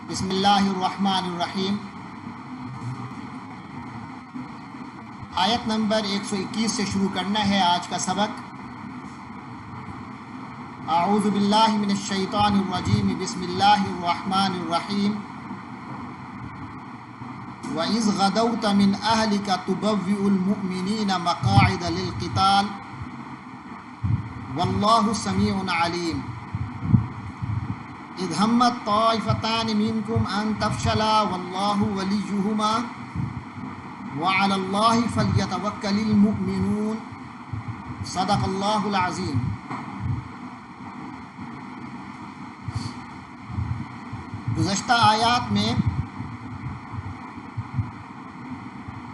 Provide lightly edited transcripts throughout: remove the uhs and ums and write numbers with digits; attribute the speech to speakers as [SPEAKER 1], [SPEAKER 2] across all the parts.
[SPEAKER 1] بسم اللہ الرحمن الرحیم۔ آیت نمبر 121 سے شروع کرنا ہے آج کا سبق۔ اعوذ باللہ من الشیطان الرجیم، بسم اللہ الرحمن الرحیم۔ وَإِذْ غَدَوْتَ مِنْ أَهْلِكَ تُبَوِّئُ الْمُؤْمِنِينَ مَقَاعِدَ لِلْقِتَالِ وَاللَّهُ سَمِيعٌ عَلِيمٌ۔ اذ ہمت طائفتان منکم ان تفشلا واللہ ولیہما وعلی اللہ فلیتوکل المؤمنون۔ صدق اللہ العظیم۔ گزشتہ آیات میں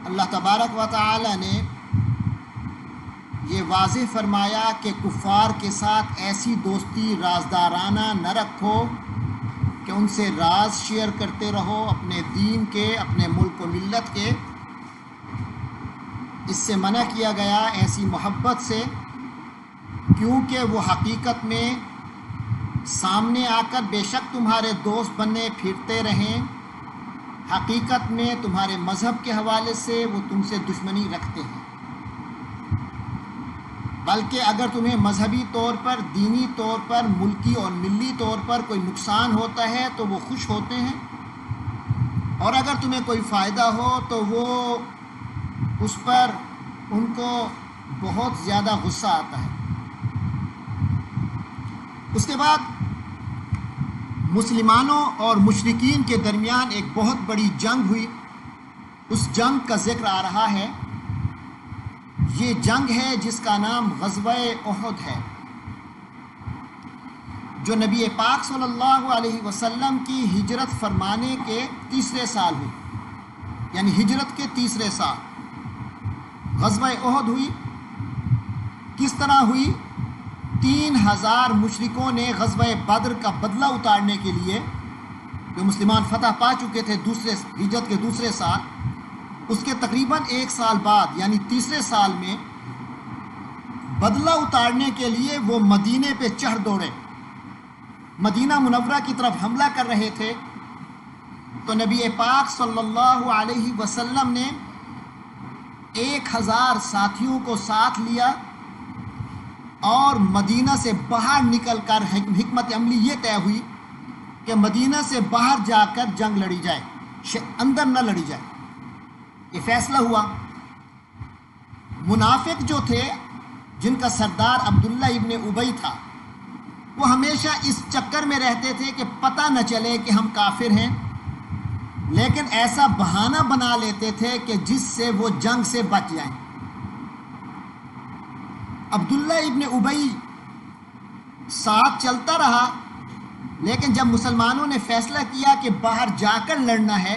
[SPEAKER 1] اللہ تبارک و تعالی نے یہ واضح فرمایا کہ کفار کے ساتھ ایسی دوستی رازدارانہ نہ رکھو کہ ان سے راز شیئر کرتے رہو اپنے دین کے، اپنے ملک و ملت کے۔ اس سے منع کیا گیا ایسی محبت سے، کیونکہ وہ حقیقت میں سامنے آ کر بے شک تمہارے دوست بنے پھرتے رہیں، حقیقت میں تمہارے مذہب کے حوالے سے وہ تم سے دشمنی رکھتے ہیں، بلکہ اگر تمہیں مذہبی طور پر، دینی طور پر، ملکی اور ملی طور پر کوئی نقصان ہوتا ہے تو وہ خوش ہوتے ہیں، اور اگر تمہیں کوئی فائدہ ہو تو وہ اس پر ان کو بہت زیادہ غصہ آتا ہے۔ اس کے بعد مسلمانوں اور مشرکین کے درمیان ایک بہت بڑی جنگ ہوئی۔ اس جنگ کا ذکر آ رہا ہے۔ یہ جنگ ہے جس کا نام غزوہ احد ہے، جو نبی پاک صلی اللہ علیہ وسلم کی ہجرت فرمانے کے تیسرے سال ہوئی، یعنی ہجرت کے تیسرے سال غزوہ احد ہوئی۔ کس طرح ہوئی؟ 3000 مشرکوں نے غزوہ بدر کا بدلہ اتارنے کے لیے، جو مسلمان فتح پا چکے تھے ہجرت کے دوسرے سال، اس کے تقریباً 1 سال بعد یعنی تیسرے سال میں بدلہ اتارنے کے لیے وہ مدینے پہ چڑھ دوڑے، مدینہ منورہ کی طرف حملہ کر رہے تھے۔ تو نبی پاک صلی اللہ علیہ وسلم نے 1000 ساتھیوں کو ساتھ لیا اور مدینہ سے باہر نکل کر حکمت عملی یہ طے ہوئی کہ مدینہ سے باہر جا کر جنگ لڑی جائے، اندر نہ لڑی جائے۔ یہ فیصلہ ہوا۔ منافق جو تھے، جن کا سردار عبداللہ ابن ابی تھا، وہ ہمیشہ اس چکر میں رہتے تھے کہ پتہ نہ چلے کہ ہم کافر ہیں، لیکن ایسا بہانہ بنا لیتے تھے کہ جس سے وہ جنگ سے بچ جائیں۔ عبداللہ ابن ابی ساتھ چلتا رہا، لیکن جب مسلمانوں نے فیصلہ کیا کہ باہر جا کر لڑنا ہے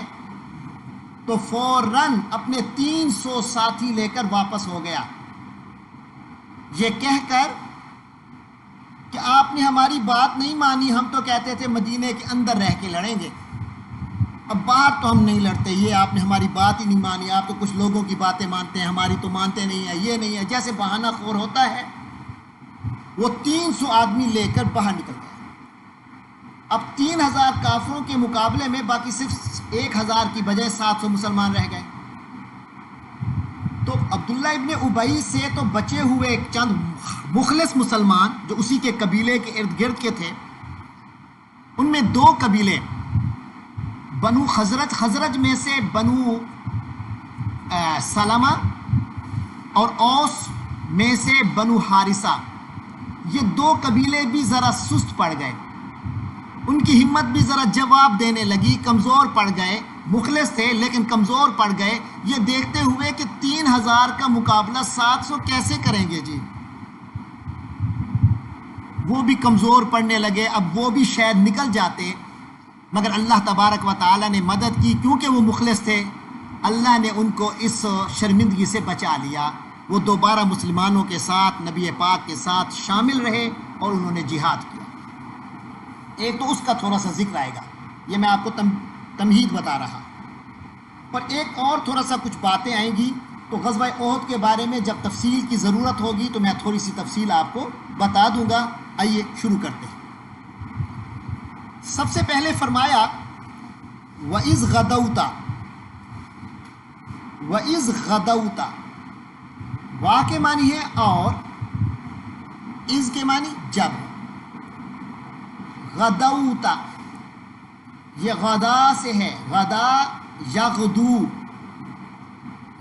[SPEAKER 1] تو فوراً اپنے 300 ساتھی لے کر واپس ہو گیا، یہ کہہ کر کہ آپ نے ہماری بات نہیں مانی، ہم تو کہتے تھے مدینے کے اندر رہ کے لڑیں گے، اب باہر تو ہم نہیں لڑتے، یہ آپ نے ہماری بات ہی نہیں مانی، آپ تو کچھ لوگوں کی باتیں مانتے ہیں، ہماری تو مانتے نہیں ہیں، یہ نہیں ہے، جیسے بہانہ خور ہوتا ہے۔ وہ 300 آدمی لے کر باہر نکل گئے۔ اب 3000 کافروں کے مقابلے میں باقی صرف 1000 کی بجائے 700 مسلمان رہ گئے۔ تو عبداللہ ابن ابی سے تو بچے ہوئے چند مخلص مسلمان جو اسی کے قبیلے کے ارد گرد کے تھے، ان میں 2 قبیلے، بنو خزرج میں سے بنو سلمہ اور اوس میں سے بنو حارثہ، یہ 2 قبیلے بھی ذرا سست پڑ گئے، ان کی ہمت بھی ذرا جواب دینے لگی، کمزور پڑ گئے، مخلص تھے لیکن کمزور پڑ گئے، یہ دیکھتے ہوئے کہ 3000 کا مقابلہ 700 کیسے کریں گے جی، وہ بھی کمزور پڑنے لگے۔ اب وہ بھی شاید نکل جاتے، مگر اللہ تبارک و تعالی نے مدد کی، کیونکہ وہ مخلص تھے، اللہ نے ان کو اس شرمندگی سے بچا لیا۔ وہ دوبارہ مسلمانوں کے ساتھ، نبی پاک کے ساتھ شامل رہے اور انہوں نے جہاد کیا۔ ایک تو اس کا تھوڑا سا ذکر آئے گا، یہ میں آپ کو تمہید بتا رہا، پر ایک اور تھوڑا سا کچھ باتیں آئیں گی، تو غزوہ احد کے بارے میں جب تفصیل کی ضرورت ہوگی تو میں تھوڑی سی تفصیل آپ کو بتا دوں گا۔ آئیے شروع کرتے ہیں۔ سب سے پہلے فرمایا وَإِذْ غَدَوْتَ، وَإِذْ غَدَوْتَ، وا کے معنی ہے اور، از کے معنی جب. غدوت یہ غدا سے ہے، غدا یغدو،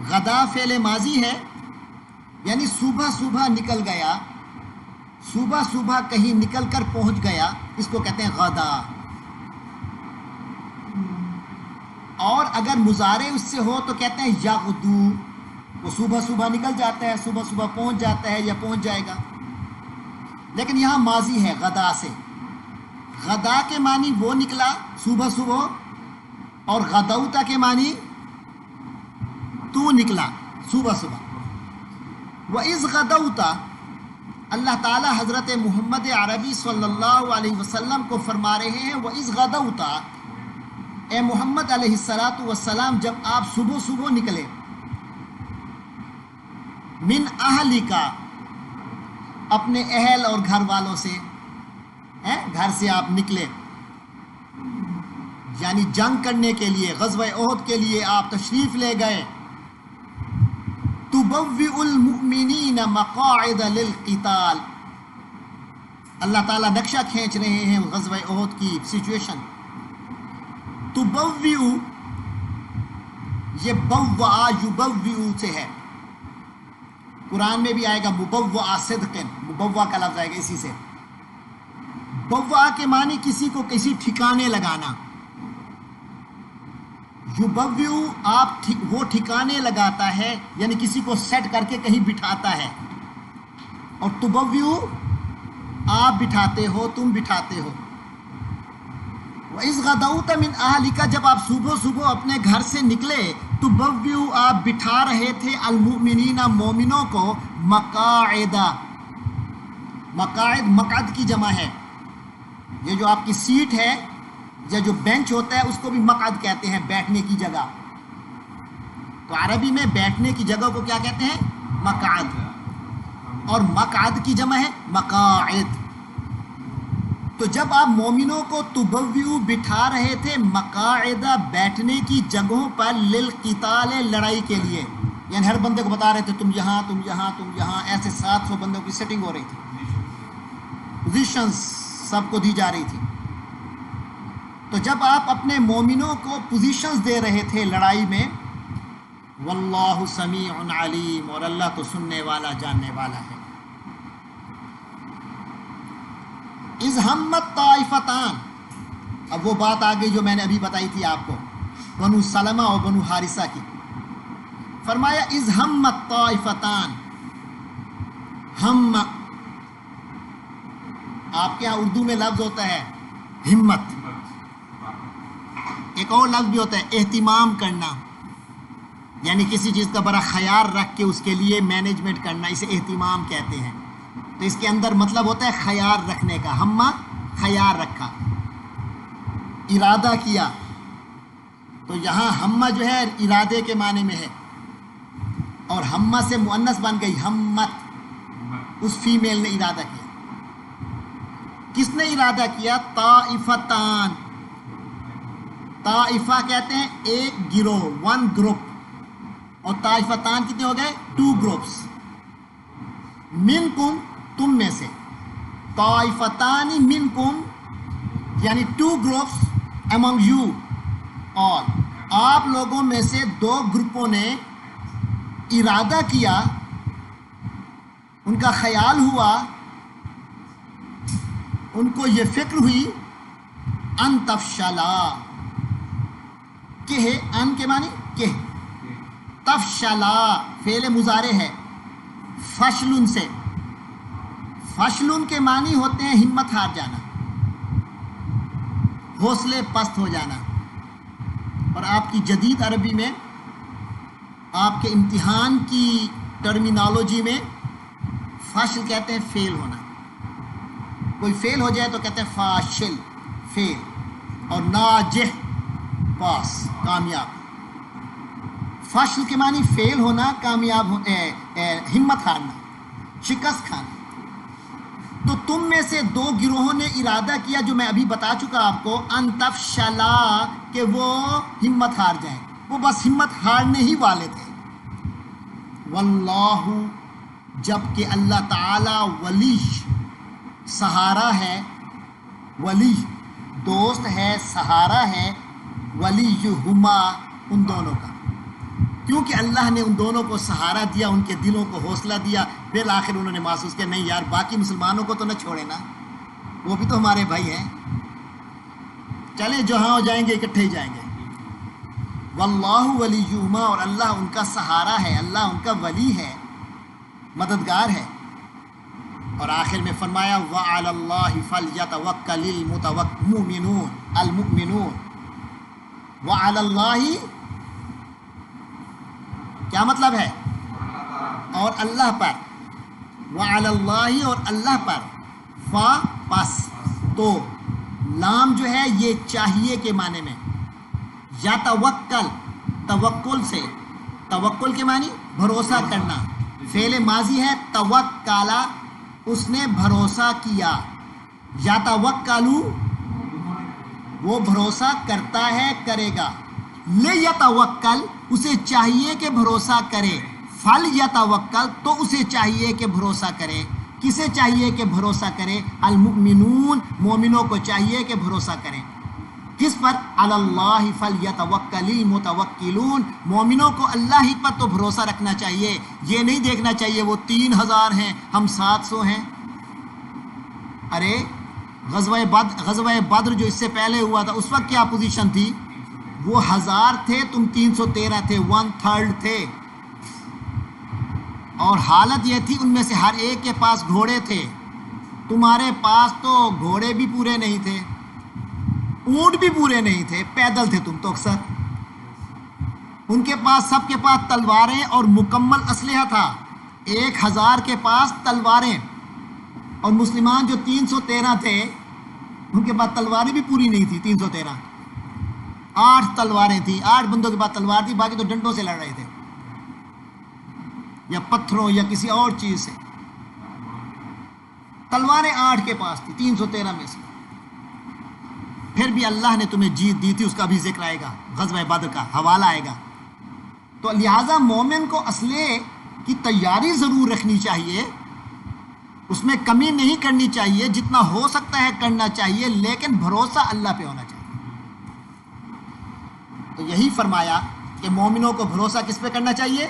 [SPEAKER 1] غدا فعل ماضی ہے، یعنی صبح صبح نکل گیا، صبح صبح کہیں نکل کر پہنچ گیا، اس کو کہتے ہیں غدا. اور اگر مضارع اس سے ہو تو کہتے ہیں یغدو، وہ صبح صبح نکل جاتا ہے، صبح صبح پہنچ جاتا ہے یا پہنچ جائے گا. لیکن یہاں ماضی ہے غدا سے. غدا کے معنی وہ نکلا صبح صبح، اور غدوتا کے معنی تو نکلا صبح صبح. وَإِذْ غَدَوْتَ، اللہ تعالیٰ حضرت محمد عربی صلی اللہ علیہ وسلم کو فرما رہے ہیں وَإِذْ غَدَوْتَ، اے محمد علیہ السلام جب آپ صبح صبح نکلے، من اہلک، اپنے اہل اور گھر والوں سے، گھر سے آپ نکلے، یعنی جنگ کرنے کے لیے، غزوہ احد کے لیے آپ تشریف لے گئے. تبوئ المؤمنین مقاعد للقتال، اللہ تعالیٰ نقشہ کھینچ رہے ہیں غزوہ احد کی سچویشن. تبوئ یہ بوّا یبوّ سے ہے، قرآن میں بھی آئے گا مبوّع صدق، مبوّع کا لفظ آئے گا اسی سے. بوّع کے معنی کسی کو کسی ٹھکانے لگانا. یبوّ آپ وہ ٹھکانے لگاتا ہے، یعنی کسی کو سیٹ کر کے کہیں بٹھاتا ہے. اور تبوّ آپ بٹھاتے ہو، تم بٹھاتے ہو. وَإِذْ غَدَوْتَ مِنْ أَهْلِكَ، جب آپ صبح صبح اپنے گھر سے نکلے، تبوّ آپ بٹھا رہے تھے المؤمنین مومنوں کو مقاعد، مقاعد مقعد کی جمع ہے. یہ جو آپ کی سیٹ ہے یا جو بینچ ہوتا ہے اس کو بھی مقعد کہتے ہیں، بیٹھنے کی جگہ. تو عربی میں بیٹھنے کی جگہ کو کیا کہتے ہیں؟ مقعد. اور مقعد کی جمع ہے مقاعد. تو جب آپ مومنوں کو تبوّ بٹھا رہے تھے مقاعدہ بیٹھنے کی جگہوں پر، للقتال لڑائی کے لیے، یعنی ہر بندے کو بتا رہے تھے تم یہاں تم یہاں تم یہاں، ایسے 700 بندوں کی سیٹنگ ہو رہی تھی، پوزیشنز سب کو دی جا رہی تھی. تو جب آپ اپنے مومنوں کو پوزیشنز دے رہے تھے لڑائی میں، واللہ سمیع علیم، اور اللہ تو سننے والا جاننے والا ہے. اذ ہمت طائفتان، اب وہ بات آ گئی جو میں نے ابھی بتائی تھی آپ کو، بنو سلمہ اور بنو حارثہ کی. فرمایا اذ ہمت طائفتان، ہم آپ کے یہاں اردو میں لفظ ہوتا ہے ہمت، ایک اور لفظ بھی ہوتا ہے اہتمام کرنا، یعنی کسی چیز کا بڑا خیال رکھ کے اس کے لیے مینجمنٹ کرنا، اسے اہتمام کہتے ہیں. تو اس کے اندر مطلب ہوتا ہے خیال رکھنے کا. ہمہ خیال رکھا، ارادہ کیا. تو یہاں ہمہ جو ہے ارادے کے معنی میں ہے، اور ہمہ سے مؤنث بن گئی ہمت، اس فیمیل نے ارادہ کیا. کس نے ارادہ کیا؟ طائفتان، طائفہ کہتے ہیں ایک گروہ، ون گروپ، اور طائفتان کتنے ہو گئے؟ 2 گروپس. منکم تم میں سے، طائفتان منکم یعنی 2 گروپس among you، اور آپ لوگوں میں سے 2 گروپوں نے ارادہ کیا، ان کا خیال ہوا، ان کو یہ فکر ہوئی، ان تفشلا، کہ ان کے معنی کہ، تفشلا فعل مضارع ہے فشلن سے. فشلن کے معنی ہوتے ہیں ہمت ہار جانا، حوصلے پست ہو جانا. اور آپ کی جدید عربی میں، آپ کے امتحان کی ٹرمینالوجی میں فاشل کہتے ہیں فیل ہونا. کوئی فیل ہو جائے تو کہتے ہیں فاشل، فیل. اور ناجح پاس، کامیاب. فاشل کے معنی فیل ہونا، کامیاب ہمت ہارنا، شکست کھانا. تو تم میں سے دو گروہوں نے ارادہ کیا، جو میں ابھی بتا چکا آپ کو، ان تفشلا، کہ وہ ہمت ہار جائیں، وہ بس ہمت ہارنے ہی والے تھے۔ واللہ، جبکہ اللہ تعالی ولی، سہارا ہے، ولی دوست ہے، سہارا ہے، ولیہما، ان دونوں کا، کیونکہ اللہ نے ان دونوں کو سہارا دیا، ان کے دلوں کو حوصلہ دیا، پھر آخر انہوں نے محسوس کیا نہیں یار باقی مسلمانوں کو تو نہ چھوڑے نا، وہ بھی تو ہمارے بھائی ہیں، چلے جہاں ہو جائیں گے اکٹھے ہی جائیں گے۔ واللہ ولیہما، اور اللہ ان کا سہارا ہے، اللہ ان کا ولی ہے، مددگار ہے۔ اور آخر میں فرمایا وَعَلَى اللَّهِ فَلْيَتَوَكَّلِ الْمُؤْمِنُونَ۔ وَعَلَى اللَّهِ کیا مطلب ہے؟ اور اللہ پر، وَعَلَى اللَّهِ، اور اللہ پر، پس، تو، لام جو ہے یہ چاہیے کے معنی میں، یا توکل، توکل سے، توکل کے معنی بھروسہ کرنا، فعل ماضی ہے، توکلا، اس نے بھروسہ کیا، یا توکلو، وہ بھروسہ کرتا ہے، کرے گا، لیتوکل، اسے چاہیے کہ بھروسہ کرے، فلیتوکل، تو اسے چاہیے کہ بھروسہ کرے، کسے چاہیے کہ بھروسہ کرے؟ المؤمنون، مومنوں کو چاہیے کہ بھروسہ کریں، کس پر؟ علی اللہ فلیتوکل المتوکلون، مومنوں کو اللہ ہی پر تو بھروسہ رکھنا چاہیے، یہ نہیں دیکھنا چاہیے وہ 3000 ہیں ہم 700 ہیں۔ ارے غزوہ بدر جو اس سے پہلے ہوا تھا، اس وقت کیا پوزیشن تھی؟ وہ 1000 تھے، تم 313 تھے، 1/3 تھے، اور حالت یہ تھی ان میں سے ہر ایک کے پاس گھوڑے تھے، تمہارے پاس تو گھوڑے بھی پورے نہیں تھے، اونٹ بھی پورے نہیں تھے، پیدل تھے تم تو اکثر، ان کے پاس، سب کے پاس تلواریں اور مکمل اسلحہ تھا، 1000 کے پاس تلواریں، اور مسلمان جو 313 تھے ان کے پاس تلواریں بھی پوری نہیں تھی، 313، 8 تلواریں تھیں، 8 بندوں کے پاس تلوار تھی، باقی تو ڈنڈوں سے لڑ رہے تھے یا پتھروں یا کسی اور چیز سے، تلواریں 8 کے پاس تھی 313 میں سے، پھر بھی اللہ نے تمہیں جیت دی تھی، اس کا بھی ذکر آئے گا، غزوہ بدر کا حوالہ آئے گا۔ تو لہٰذا مومن کو اسلحے کی تیاری ضرور رکھنی چاہیے، اس میں کمی نہیں کرنی چاہیے، جتنا ہو سکتا ہے کرنا چاہیے، لیکن بھروسہ اللہ پہ ہونا چاہیے۔ تو یہی فرمایا کہ مومنوں کو بھروسہ کس پہ کرنا چاہیے؟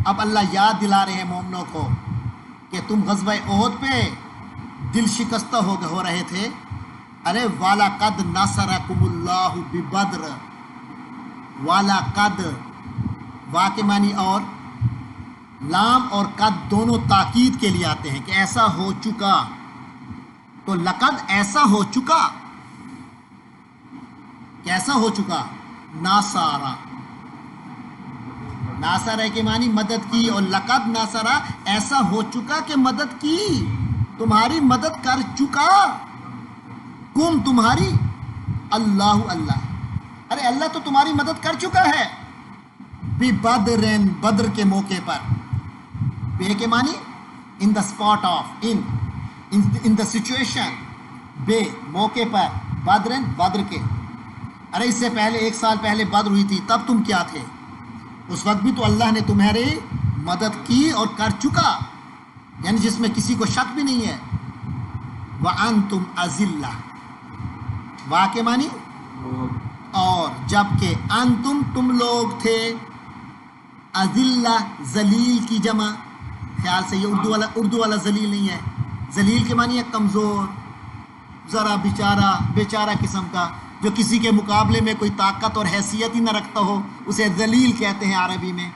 [SPEAKER 1] اب اللہ یاد دلا رہے ہیں مومنوں کو کہ تم غزوہ احد پہ دل شکستہ ہو رہے تھے، ارے وَلَقَدْ نَصَرَكُمُ اللَّهُ بِبَدْرٍ، وَلَقَدْ، وا کے معنی اور، لام اور قد دونوں تاکید کے لیے آتے ہیں کہ ایسا ہو چکا، تو لقد ایسا ہو چکا، کیسا ہو چکا؟ ناصارا، ناصرہ کے معنی مدد کی، اور لقد ناصرہ ایسا ہو چکا کہ مدد کی، تمہاری مدد کر چکا، کم تمہاری، اللہ، اللہ، ارے اللہ تو تمہاری مدد کر چکا ہے، بِبَدْرٍ، بدر کے موقع پر، بے کے معنی on the spot off, on the situation, بے موقع پر، بدرن بدر کے، ارے اس سے پہلے 1 سال پہلے بدر ہوئی تھی، تب تم کیا تھے؟ اس وقت بھی تو اللہ نے تمہاری مدد کی اور کر چکا، یعنی جس میں کسی کو شک بھی نہیں ہے۔ وَأَنْتُمْ أَذِلَّةٌ، وا کے معنی اور، جبکہ انتم، تم لوگ تھے، اذلہ، ذلیل کی جمع، خیال سے یہ اردو والا ذلیل نہیں ہے، ذلیل کے معنی ہے کمزور، ذرا بیچارہ قسم کا، جو کسی کے مقابلے میں کوئی طاقت اور حیثیت ہی نہ رکھتا ہو، اسے ذلیل کہتے ہیں عربی میں۔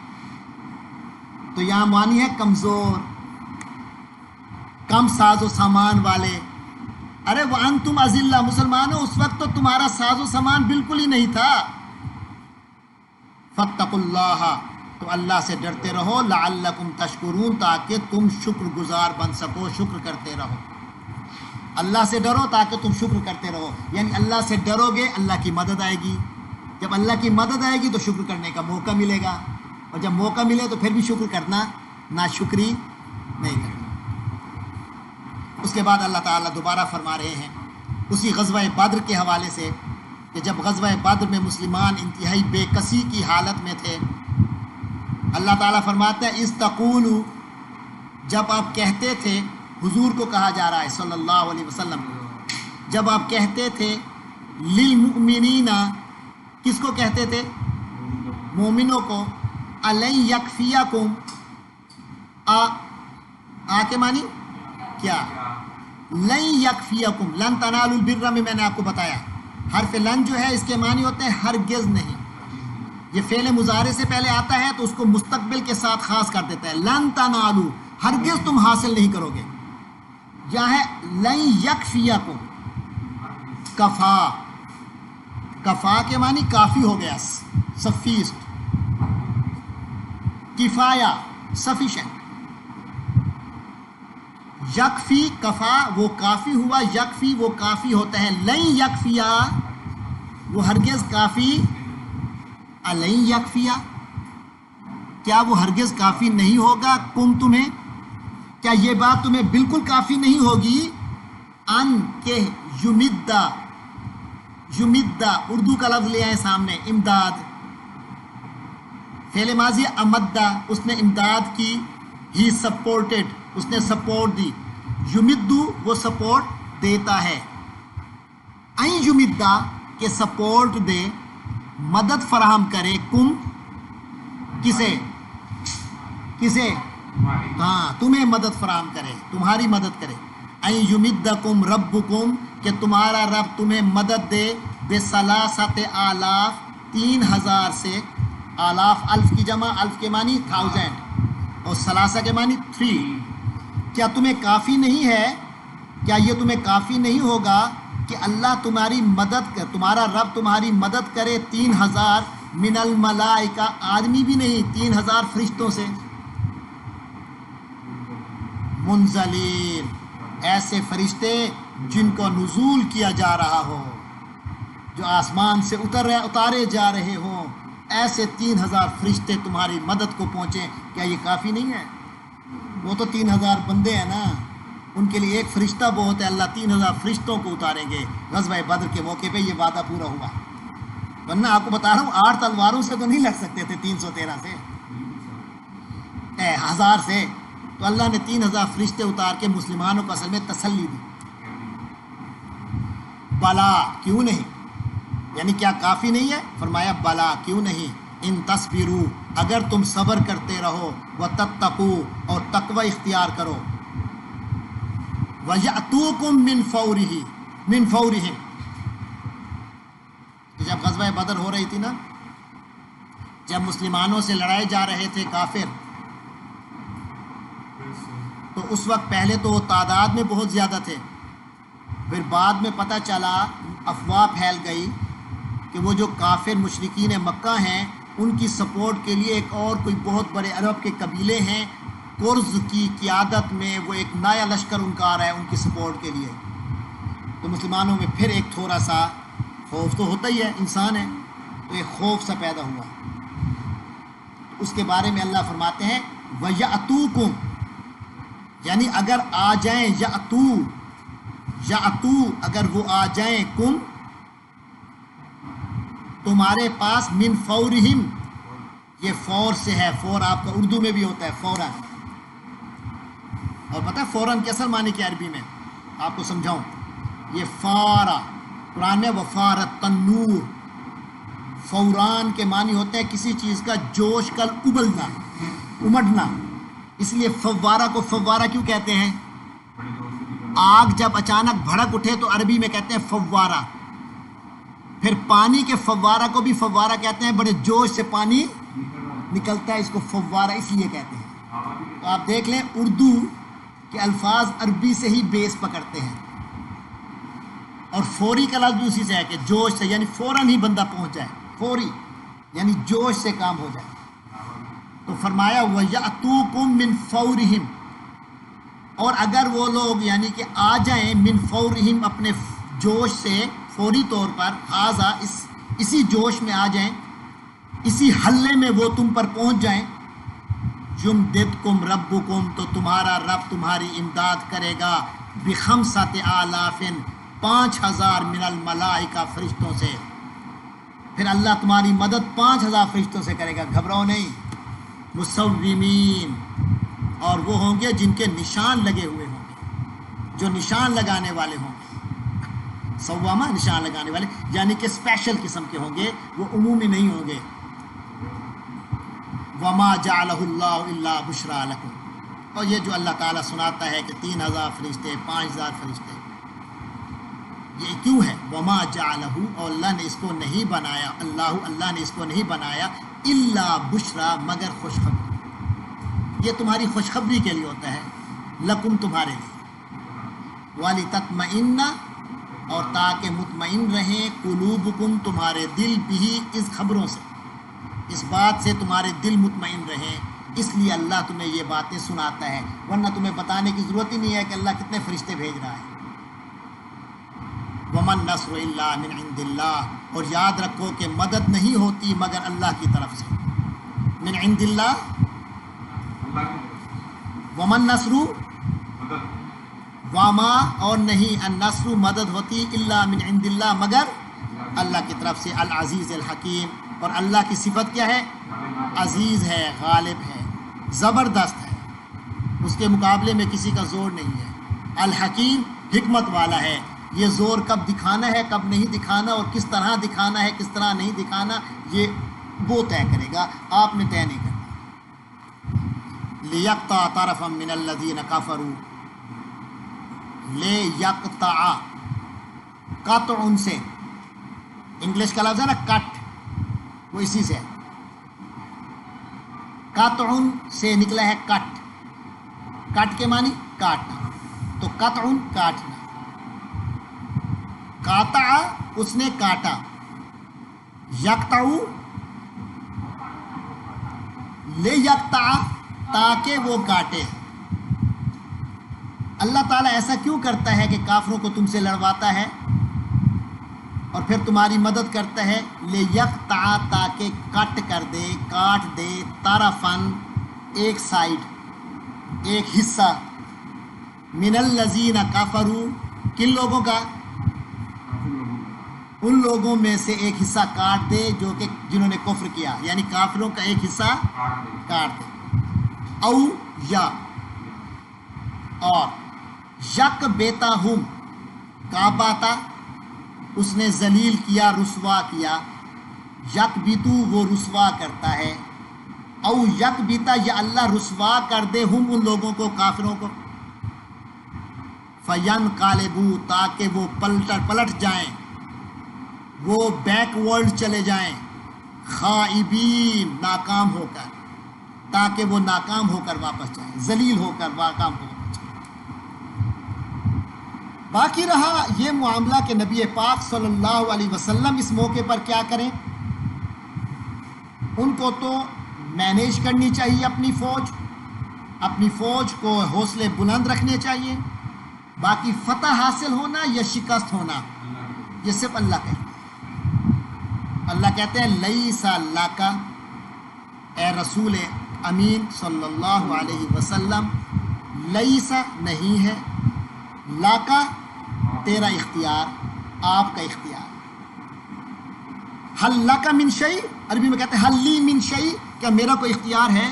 [SPEAKER 1] تو یہاں معنی ہے کمزور، کم ساز و سامان والے۔ ارے وَأَنْتُمْ أَذِلَّةٌ، مسلمانوں اس وقت تو تمہارا ساز و سامان بالکل ہی نہیں تھا۔ فَاتَّقُوا اللَّهَ، تو اللہ سے ڈرتے رہو، لَعَلَّكُمْ تَشْكُرُونَ، تاکہ تم شکر گزار بن سکو، شکر کرتے رہو۔ اللہ سے ڈرو تاکہ تم شکر کرتے رہو، یعنی اللہ سے ڈرو گے اللہ کی مدد آئے گی، جب اللہ کی مدد آئے گی تو شکر کرنے کا موقع ملے گا، اور جب موقع ملے تو پھر بھی شکر کرنا، ناشکری نہیں کرنا۔ اس کے بعد اللہ تعالیٰ دوبارہ فرما رہے ہیں اسی غزوہ بدر کے حوالے سے کہ جب غزوہ بدر میں مسلمان انتہائی بے کسی کی حالت میں تھے، اللہ تعالیٰ فرماتا ہے استقولوا، جب آپ کہتے تھے، حضور کو کہا جا رہا ہے صلی اللہ علیہ وسلم، جب آپ کہتے تھے للمؤمنین، کس کو کہتے تھے؟ مومنوں کو، الن یکفیکم، آ کے معنی کیا؟ لن یکفیکم، لن تنالوا البر میں نے آپ کو بتایا، حرف لن جو ہے اس کے معنی ہوتے ہیں ہرگز نہیں، یہ فعل مضارع سے پہلے آتا ہے تو اس کو مستقبل کے ساتھ خاص کر دیتا ہے، لن تنالوا، ہرگز تم حاصل نہیں کرو گے، یہاں ہے لن یکفیکم، کفا، کفا کے معنی کافی ہو گیا، سفیسٹ، کفایا، سفیشنٹ، یکفی، کفا وہ کافی ہوا، یکفی وہ کافی ہوتا ہے، لن یکفیا وہ ہرگز کافی، الن یکفیا کیا وہ ہرگز کافی نہیں ہوگا، کم تمہیں، کیا یہ بات تمہیں بالکل کافی نہیں ہوگی، ان کہ یمدہ، یمدہ اردو کا لفظ لے آئے سامنے، امداد، فعل ماضی امدہ، اس نے امداد کی، ہی سپورٹڈ، اس نے سپورٹ دی، یمدو وہ سپورٹ دیتا ہے، این یمدہ کہ سپورٹ دے، مدد فراہم کرے، کم کسے، کسے، ہاں تمہیں مدد فراہم کرے، تمہاری مدد کرے، این یمدکم ربکم کہ تمہارا رب تمہیں مدد دے، بثلاثۃ آلاف، 3000 سے، آلاف الف کی جمع، الف کے معنی 1000 اور ثلاثہ کے معنی 3، کیا تمہیں کافی نہیں ہے، کیا یہ تمہیں کافی نہیں ہوگا کہ اللہ تمہاری مدد کر، تمہارا رب تمہاری مدد کرے 3000 من الملائکہ، آدمی بھی نہیں، 3000 فرشتوں سے، منزلین ایسے فرشتے جن کو نزول کیا جا رہا ہو، جو آسمان سے اتارے جا رہے ہوں، ایسے 3000 فرشتے تمہاری مدد کو پہنچے، کیا یہ کافی نہیں ہے؟ وہ تو 3000 بندے ہیں نا، ان کے لیے ایک فرشتہ بہت ہے، اللہ 3000 فرشتوں کو اتاریں گے۔ غزوہ بدر کے موقع پہ یہ وعدہ پورا ہوا، ورنہ آپ کو بتا رہا ہوں 8 تلواروں سے تو نہیں لگ سکتے تھے، 313 سے، 1000 سے، تو اللہ نے 3000 فرشتے اتار کے مسلمانوں کو اصل میں تسلی دی۔ بلا کیوں نہیں، یعنی کیا کافی نہیں ہے؟ فرمایا بلا کیوں نہیں، ان تصبروا اگر تم صبر کرتے رہو، وتتقوا اور تقوی اختیار کرو، وَيَأْتُوكُم مِّن فَوْرِهِمْ، جب غزوہ بدر ہو رہی تھی نا، جب مسلمانوں سے لڑائے جا رہے تھے کافر، تو اس وقت پہلے تو وہ تعداد میں بہت زیادہ تھے، پھر بعد میں پتہ چلا، افواہ پھیل گئی کہ وہ جو کافر مشرکین مکہ ہیں، ان کی سپورٹ کے لیے ایک اور کوئی بہت بڑے عرب کے قبیلے ہیں، قرظ کی قیادت میں وہ ایک نیا لشکر ان کا آ رہا ہے ان کی سپورٹ کے لیے، تو مسلمانوں میں پھر ایک تھوڑا سا خوف تو ہوتا ہی ہے، انسان ہے، تو ایک خوف سا پیدا ہوا۔ اس کے بارے میں اللہ فرماتے ہیں وَيَأْتُوكُمْ، یعنی اگر آ جائیں، یأتو اگر وہ آ جائیں، کم تمہارے پاس، من فورہم، یہ فور سے ہے، فور آپ کا اردو میں بھی ہوتا ہے فوراً، اور پتہ ہے فوراً کے اصل معنی کیا عربی میں، آپ کو سمجھاؤں، یہ فارا، قرآن میں وفارت تنور، فوران کے معنی ہوتے ہیں کسی چیز کا جوش کل ابلنا، امڑنا، اس لیے فوارہ کو فوارہ کیوں کہتے ہیں؟ آگ جب اچانک بھڑک اٹھے تو عربی میں کہتے ہیں فوارہ، پھر پانی کے فوارہ کو بھی فوارہ کہتے ہیں، بڑے جوش سے پانی نکلتا ہے، اس کو فوارہ اس لیے کہتے ہیں۔ تو آپ دیکھ لیں اردو کے الفاظ عربی سے ہی بیس پکڑتے ہیں، اور فوری کا لفظ بھی اسی سے ہے کہ جوش سے، یعنی فوراً ہی بندہ پہنچ جائے، فوری یعنی جوش سے کام ہو جائے۔ تو فرمایا وَيَأْتُوكُم مِّن فَوْرِهِمْ، اور اگر وہ لوگ یعنی کہ آ جائیں، من فورہم اپنے جوش سے، فوری طور پر، حاضہ اسی جوش میں آ جائیں، اسی حلے میں وہ تم پر پہنچ جائیں، یمددکم ربکم تو تمہارا رب تمہاری امداد کرے گا، بخمسۃ آلاف 5000 من الملائکہ فرشتوں سے. پھر اللہ تمہاری مدد 5000 فرشتوں سے کرے گا، گھبراؤ نہیں. مصومین، اور وہ ہوں گے جن کے نشان لگے ہوئے ہوں گے، جو نشان لگانے والے ہوں گے. صوامہ نشان لگانے والے، یعنی کہ اسپیشل قسم کے ہوں گے، وہ عمومی نہیں ہوں گے. وما جعلہ اللہ الا بشرا لکم. اور یہ جو اللہ تعالیٰ سناتا ہے کہ 3000 فرشتے 5000 فرشتے، یہ کیوں ہے؟ وما جعلہ، اور اللہ نے اس کو نہیں بنایا، اللہ نے اس کو نہیں بنایا الا بشرا، مگر خوشخبری. یہ تمہاری خوشخبری کے لیے ہوتا ہے، لکم تمہارے لیے. وَلِتَطْمَئِنَّ، اور تاکہ مطمئن رہیں، قلوبکم تمہارے دل بھی، اس خبروں سے، اس بات سے تمہارے دل مطمئن رہیں. اس لیے اللہ تمہیں یہ باتیں سناتا ہے، ورنہ تمہیں بتانے کی ضرورت ہی نہیں ہے کہ اللہ کتنے فرشتے بھیج رہا ہے. وَمَن نَّصْرُ إِلَّا مِنْ عِنْدِ اللَّهِ، اور یاد رکھو کہ مدد نہیں ہوتی مگر اللہ کی طرف سے. من عند اللہ، ومن نصر، وما، اور نہیں، النصر مدد ہوتی، الا من عند اللہ مگر اللہ کی طرف سے. العزیز الحکیم، اور اللہ کی صفت کیا ہے؟ عزیز ہے، غالب ہے، زبردست ہے، اس کے مقابلے میں کسی کا زور نہیں ہے. الحکیم، حکمت والا ہے. یہ زور کب دکھانا ہے، کب نہیں دکھانا، اور کس طرح دکھانا ہے، کس طرح نہیں دکھانا، یہ وہ طے کرے گا، آپ نے طے نہیں کرنا. لیقطع طرفا من الذین کفروا، لیقطع، قطع ان سے، انگلش کا لفظ ہے نا کٹ، وہ اسی سے ہے. قطع سے نکلا ہے کٹ، کٹ کے معنی کاٹنا، تو قطع کاٹنا. قاطع اس نے کاٹا، یقطع لیقطع تاکہ وہ کاٹے. اللہ تعالیٰ ایسا کیوں کرتا ہے کہ کافروں کو تم سے لڑواتا ہے اور پھر تمہاری مدد کرتا ہے؟ لیقطع، تاکہ کٹ کر دے، کاٹ دے، طرفاً ایک سائڈ، ایک حصہ، من الذین کفروا، کن لوگوں کا؟ ان لوگوں میں سے ایک حصہ کاٹ دے جو کہ جنہوں نے کفر کیا، یعنی کافروں کا ایک حصہ کاٹ دے. او یا، اور یک بیتا ہم، کعباتا اس نے ذلیل کیا، رسوا کیا. یک بیتو وہ رسوا کرتا ہے. او یک بیتا، یا اللہ رسوا کر دے، ہم ان لوگوں کو، کافروں کو. فین قالبو، تاکہ وہ پلٹ جائیں، وہ بیک ورلڈ چلے جائیں، خائبین، ناکام ہو کر، تاکہ وہ ناکام ہو کر واپس جائیں، ذلیل ہو کر، ناکام ہو کر جائیں. باقی رہا یہ معاملہ کہ نبی پاک صلی اللہ علیہ وسلم اس موقع پر کیا کریں. ان کو تو مینیج کرنی چاہیے اپنی فوج کو حوصلے بلند رکھنے چاہیے. باقی فتح حاصل ہونا یا شکست ہونا یہ صرف اللہ کا ہے. اللہ کہتے ہیں لیس لاکا، اے رسول امین صلی اللہ علیہ وسلم، لیسا نہیں ہے، لاکا تیرا اختیار، آپ کا اختیار. حل لاکا من شیء، عربی میں کہتے ہیں حل لی من شیء، کیا میرا کوئی اختیار ہے؟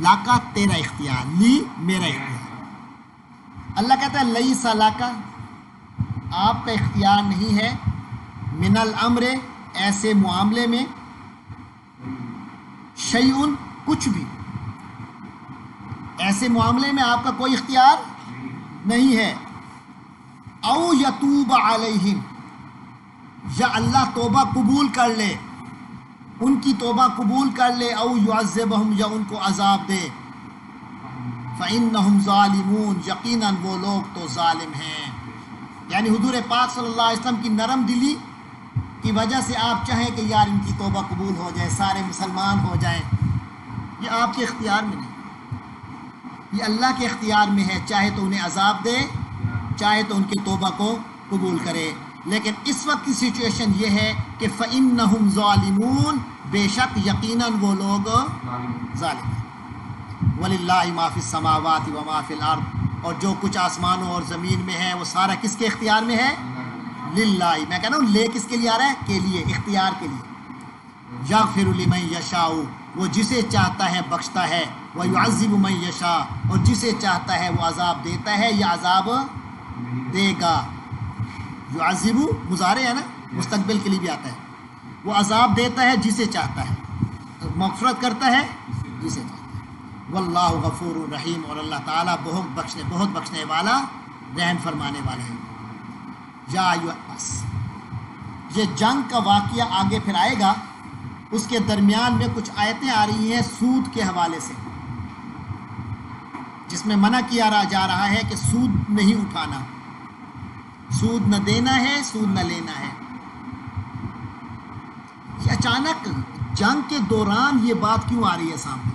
[SPEAKER 1] لاکا تیرا اختیار، لی میرا اختیار. اللہ کہتا ہے لیسا لاکا، آپ کا اختیار نہیں ہے، من الامر، ایسے معاملے میں، شیئن کچھ بھی، ایسے معاملے میں آپ کا کوئی اختیار نہیں ہے. او یتوب علیہم، یا اللہ توبہ قبول کر لے، ان کی توبہ قبول کر لے. او یعذبہم، یا ان کو عذاب دے. فإنہم ظالمون، یقیناً وہ لوگ تو ظالم ہیں. یعنی حضور پاک صلی اللہ علیہ وسلم کی نرم دلی کی وجہ سے آپ چاہیں کہ یار ان کی توبہ قبول ہو جائے، سارے مسلمان ہو جائیں، یہ آپ کے اختیار میں نہیں، یہ اللہ کے اختیار میں ہے. چاہے تو انہیں عذاب دے، چاہے تو ان کی توبہ کو قبول کرے. لیکن اس وقت کی سچویشن یہ ہے کہ فإنہم ظالمون، بے شک یقیناً وہ لوگ ظالم ہیں. وَلِلَّهِ مَا فِي السَّمَاوَاتِ وَمَا فِي الْأَرْضِ، اور جو کچھ آسمانوں اور زمین میں ہے وہ سارا کس کے اختیار میں ہے؟ للہ. میں کہہ رہا ہوں لے کس کے لیے آ رہا ہے؟ کے لیے، اختیار کے لیے. یغفر لمن یشاء، وہ جسے چاہتا ہے بخشتا ہے. ویعذب من یشاء، اور جسے چاہتا ہے وہ عذاب دیتا ہے یا عذاب دے گا. یعذب مضارع ہے نا، مستقبل کے لیے بھی آتا ہے. وہ عذاب دیتا ہے جسے چاہتا ہے، مغفرت کرتا ہے جسے چاہتا ہے. واللہ غفور رحیم، اور اللہ تعالیٰ بہت بخشنے والا، رحم فرمانے والا ہے. یا بس یہ جنگ کا واقعہ آگے پھر آئے گا، اس کے درمیان میں کچھ آیتیں آ رہی ہیں سود کے حوالے سے، جس میں منع کیا جا رہا ہے کہ سود نہیں اٹھانا، سود نہ دینا ہے، سود نہ لینا ہے. یہ اچانک جنگ کے دوران یہ بات کیوں آ رہی ہے سامنے؟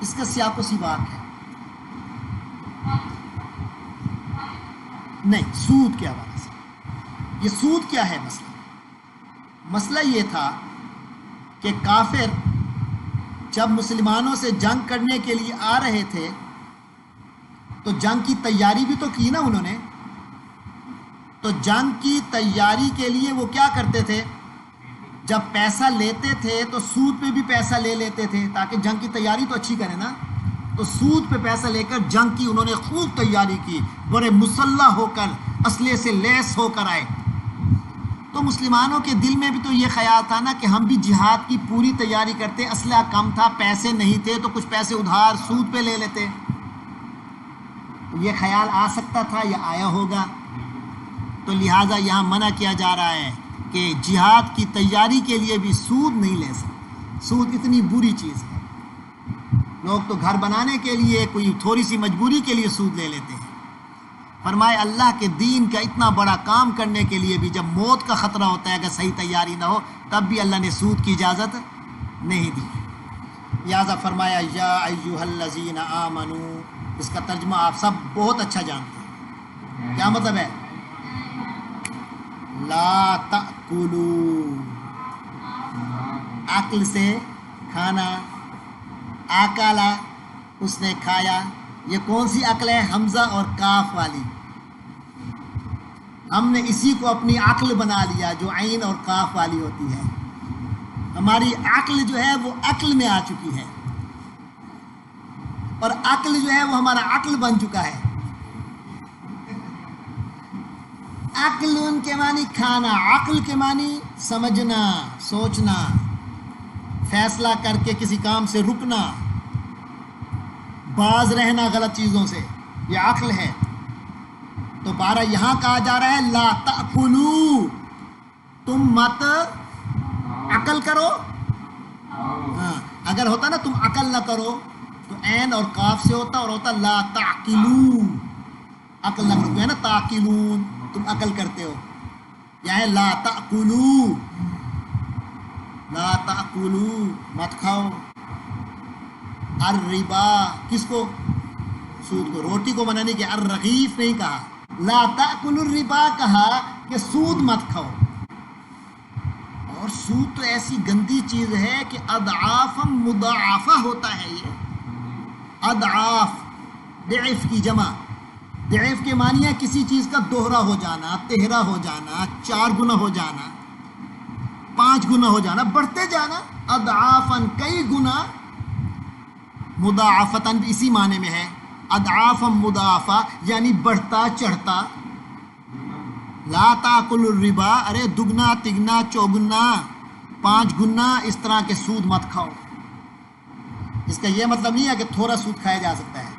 [SPEAKER 1] اس کا سیاق و سباق ہے. نہیں، سود کے حوالے سے. یہ سود کیا ہے؟ مسئلہ یہ تھا کہ کافر جب مسلمانوں سے جنگ کرنے کے لیے آ رہے تھے تو جنگ کی تیاری بھی تو کی نا انہوں نے. تو جنگ کی تیاری کے لیے وہ کیا کرتے تھے؟ جب پیسہ لیتے تھے تو سود پہ بھی پیسہ لے لیتے تھے تاکہ جنگ کی تیاری تو اچھی کریں نا. تو سود پہ پیسہ لے کر جنگ کی انہوں نے خوب تیاری کی، بڑے مسلح ہو کر، اسلحے سے لیس ہو کر آئے. تو مسلمانوں کے دل میں بھی تو یہ خیال تھا نا کہ ہم بھی جہاد کی پوری تیاری کرتے، اسلحہ کم تھا، پیسے نہیں تھے تو کچھ پیسے ادھار سود پہ لے لیتے. یہ خیال آ سکتا تھا یا آیا ہوگا. تو لہٰذا یہاں منع کیا جا رہا ہے کہ جہاد کی تیاری کے لیے بھی سود نہیں لے سکتے. سود اتنی بری چیز ہے. لوگ تو گھر بنانے کے لیے، کوئی تھوڑی سی مجبوری کے لیے سود لے لیتے ہیں. فرمائے اللہ کے دین کا اتنا بڑا کام کرنے کے لیے بھی جب موت کا خطرہ ہوتا ہے، اگر صحیح تیاری نہ ہو، تب بھی اللہ نے سود کی اجازت نہیں دی. لہٰذا فرمایا یا ایھا الذین آمنو. اس کا ترجمہ آپ سب بہت اچھا جانتے ہیں. کیا مطلب ہے؟ لا تأکلوا، عقل سے کھانا. آکالا، اس نے کھایا. یہ کون سی عقل ہے؟ حمزہ اور کاف والی. ہم نے اسی کو اپنی عقل بنا لیا جو عین اور کاف والی ہوتی ہے. ہماری عقل جو ہے وہ عقل میں آ چکی ہے، اور عقل جو ہے وہ ہمارا عقل بن چکا ہے. عقل ان کے معنی کھانا، عقل کے معنی سمجھنا، سوچنا، فیصلہ کر کے کسی کام سے رکنا، باز رہنا غلط چیزوں سے، یہ عقل ہے. تو بارہ یہاں کہا جا رہا ہے لا تأکلوا، تم مت عقل کرو. ہاں، اگر ہوتا نا تم عقل نہ کرو تو عین اور کاف سے ہوتا، اور ہوتا لا تعقلوا، عقل نہ کرو ہے نا، تعقلون، تم عقل کرتے ہو. یہ ہے لا تأکلوا، لا تأکلوا، مت کھاؤ. الربا، کس کو؟ سود کو. روٹی کو منع نہیں کیا، الرغیف نہیں کہا، لا تأکلوا الربا کہا کہ سود مت کھاؤ. اور سود تو ایسی گندی چیز ہے کہ اضعاف مضاعفہ ہوتا ہے. یہ اضعاف، ضعف کی جمع. ضعف کے معنی ہے کسی چیز کا دوہرا ہو جانا، تہرا ہو جانا، 4 گنا ہو جانا، 5 گنا ہو جانا، بڑھتے جانا. اضعافاً، کئی گنا. مضاعفتاً بھی اسی معنی میں ہے. اضعافاً مضاعفہ یعنی بڑھتا چڑھتا. لا تاکلوا الربا، ارے دگنا تگنا چوگنا 5 گنا اس طرح کے سود مت کھاؤ. اس کا یہ مطلب نہیں ہے کہ تھوڑا سود کھایا جا سکتا ہے،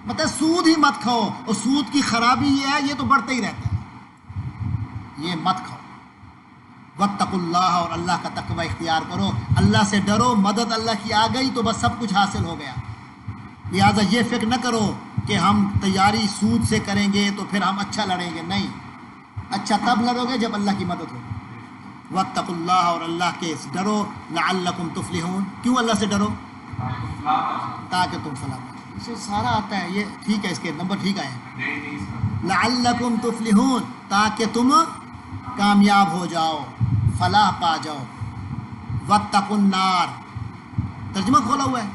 [SPEAKER 1] مطلب سود ہی مت کھاؤ. اور سود کی خرابی یہ ہے یہ تو بڑھتا ہی رہتا ہے، یہ مت کھاؤ. واتقوا اللہ، اور اللہ کا تقوی اختیار کرو. اللہ سے ڈرو، مدد اللہ کی آ گئی تو بس سب کچھ حاصل ہو گیا. لہٰذا یہ فکر نہ کرو کہ ہم تیاری سود سے کریں گے تو پھر ہم اچھا لڑیں گے. نہیں، اچھا تب لڑو گے جب اللہ کی مدد ہو. واتقوا اللہ، اور اللہ کے ڈرو. لعلکم تفلحون، کیوں اللہ سے ڈرو؟ تاکہ تم فلاح پاؤ. اسے سارا آتا ہے یہ، ٹھیک ہے، اس کے نمبر ٹھیک آئے. لعلکم تفلحون، تاکہ تم کامیاب ہو جاؤ، فلاح پا جاؤ. واتقوا النار، ترجمہ کھولا ہوا ہے.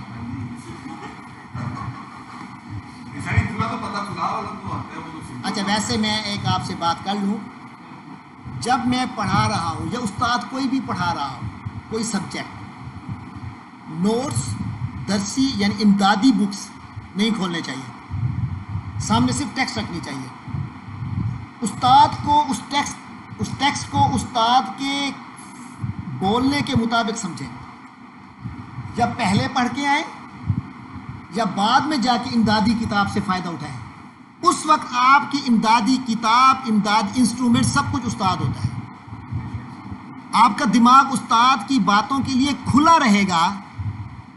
[SPEAKER 2] اتنا تو پتہ چلا والا تو آتا ہے وہ تو سمپل.
[SPEAKER 1] اچھا ویسے میں ایک آپ سے بات کر لوں، جب میں پڑھا رہا ہوں یا استاد کوئی بھی پڑھا رہا ہوں کوئی سبجیکٹ، نوٹس درسی یعنی امدادی بکس نہیں کھولنے چاہیے، سامنے صرف ٹیکسٹ رکھنی چاہیے. استاد کو اس ٹیکسٹ کو استاد کے بولنے کے مطابق سمجھیں، یا پہلے پڑھ کے آئیں یا بعد میں جا کے امدادی کتاب سے فائدہ اٹھائیں. اس وقت آپ کی امدادی کتاب، امدادی انسٹرومنٹ سب کچھ استاد ہوتا ہے. آپ کا دماغ استاد کی باتوں کے لیے کھلا رہے گا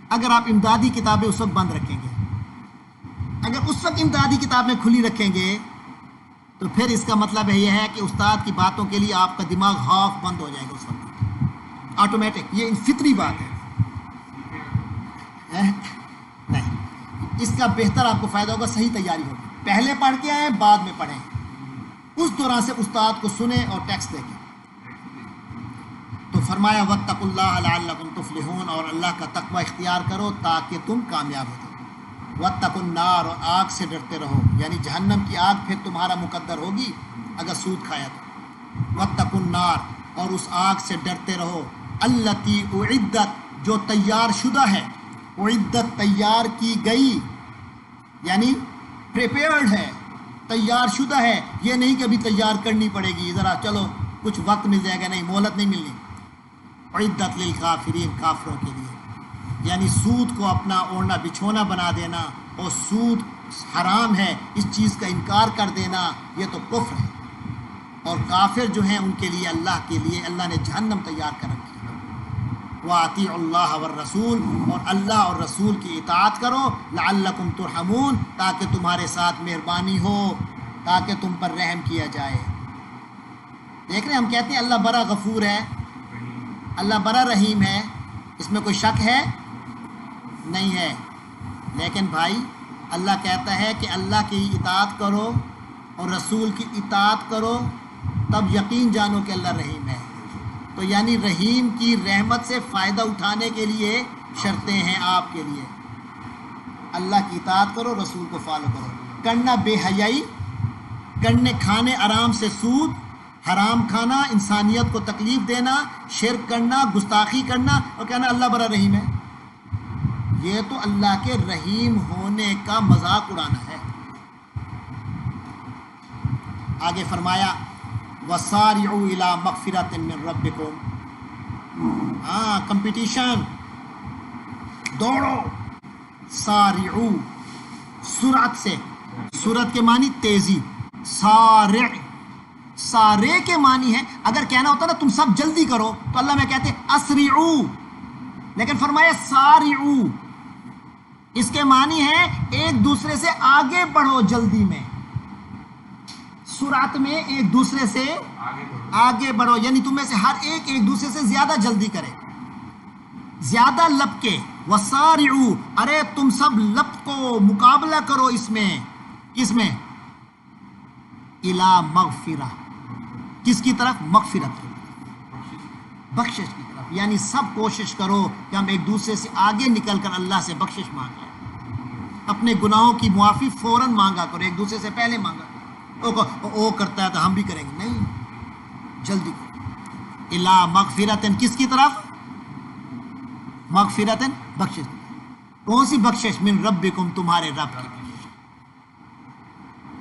[SPEAKER 1] اگر آپ امدادی کتابیں اس وقت بند رکھیں گے. اگر اس وقت امدادی کتابیں کھلی رکھیں گے تو پھر اس کا مطلب یہ ہے کہ استاد کی باتوں کے لیے آپ کا دماغ ہاف بند ہو جائے گا اس وقت آٹومیٹک. یہ فطری بات ہے. نہیں، اس کا بہتر آپ کو فائدہ ہوگا، صحیح تیاری ہوگی. پہلے پڑھ کے آئیں بعد میں پڑھیں، اس دوران سے استاد کو سنیں اور ٹیکسٹ دیکھیں. تو فرمایا واتقوا اللہ لعلکم تفلحون، اور اللہ کا تقوی اختیار کرو تاکہ تم کامیاب ہو جاؤ. واتقوا النار، اور آگ سے ڈرتے رہو، یعنی جہنم کی آگ پھر تمہارا مقدر ہوگی اگر سود کھایا تو. واتقوا النار، اور اس آگ سے ڈرتے رہو، التی اعدت، جو تیار شدہ ہے. اعدت تیار کی گئی، یعنی پریپیئرڈ ہے، تیار شدہ ہے. یہ نہیں کہ ابھی تیار کرنی پڑے گی، ذرا چلو کچھ وقت مل جائے گا، نہیں، مہلت نہیں ملنی. اعدت للکافرین، کافروں کے لیے. یعنی سود کو اپنا اوڑھنا بچھونا بنا دینا اور سود حرام ہے اس چیز کا انکار کر دینا، یہ تو کفر ہے. اور کافر جو ہیں ان کے لیے اللہ نے جہنم تیار کر رکھی ہے. وَأَطِيعُوا اللَّهَ وَالرَّسُولَ، اور اللہ اور رسول کی اطاعت کرو، لعلکم ترحمون، تاکہ تمہارے ساتھ مہربانی ہو، تاکہ تم پر رحم کیا جائے. دیکھ رہے ہیں، ہم کہتے ہیں اللہ بڑا غفور ہے، اللہ بڑا رحیم ہے، اس میں کوئی شک ہے نہیں ہے. لیکن بھائی اللہ کہتا ہے کہ اللہ کی اطاعت کرو اور رسول کی اطاعت کرو، تب یقین جانو کہ اللہ رحیم ہے. تو یعنی رحیم کی رحمت سے فائدہ اٹھانے کے لیے شرطیں ہیں آپ کے لیے. اللہ کی اطاعت کرو، رسول کو فالو کرو. کرنا بے حیائی، کرنے کھانے آرام سے سود، حرام کھانا، انسانیت کو تکلیف دینا، شرک کرنا، گستاخی کرنا اور کہنا اللہ بڑا رحیم ہے، یہ تو اللہ کے رحیم ہونے کا مذاق اڑانا ہے. آگے فرمایا وَسَارِعُوا إِلَىٰ مَغْفِرَةٍ مِّن رَبِّكُمْ، کمپٹیشن، دوڑو. سارعو، سرعت سے، سرعت کے معنی تیزی. سارع، سارے کے معنی ہے، اگر کہنا ہوتا نا تم سب جلدی کرو تو اللہ میں کہتے اسرعو، لیکن فرمایا سارعو، اس کے معنی ہے ایک دوسرے سے آگے بڑھو جلدی میں، سرعت میں ایک دوسرے سے آگے بڑھو، یعنی تم میں سے ہر ایک دوسرے سے زیادہ جلدی کرے، زیادہ لپکے. وسارعو، ارے تم سب لپکو، مقابلہ کرو اس میں، کس میں؟ الی مغفرہ، کس کی طرف؟ مغفرت کی طرف، بخشش کی طرف. یعنی سب کوشش کرو کہ ہم ایک دوسرے سے آگے نکل کر اللہ سے بخشش مانگیں. اپنے گناہوں کی معافی فوراً مانگا کرو، ایک دوسرے سے پہلے مانگا کرو. او کرتا ہے تو ہم بھی کریں گے، نہیں، جلدی کرو. الی مغفرتن، کس کی طرف؟ مغفرتن، بخشش. کون سی بخشش؟ من ربکم، تمہارے رب کی.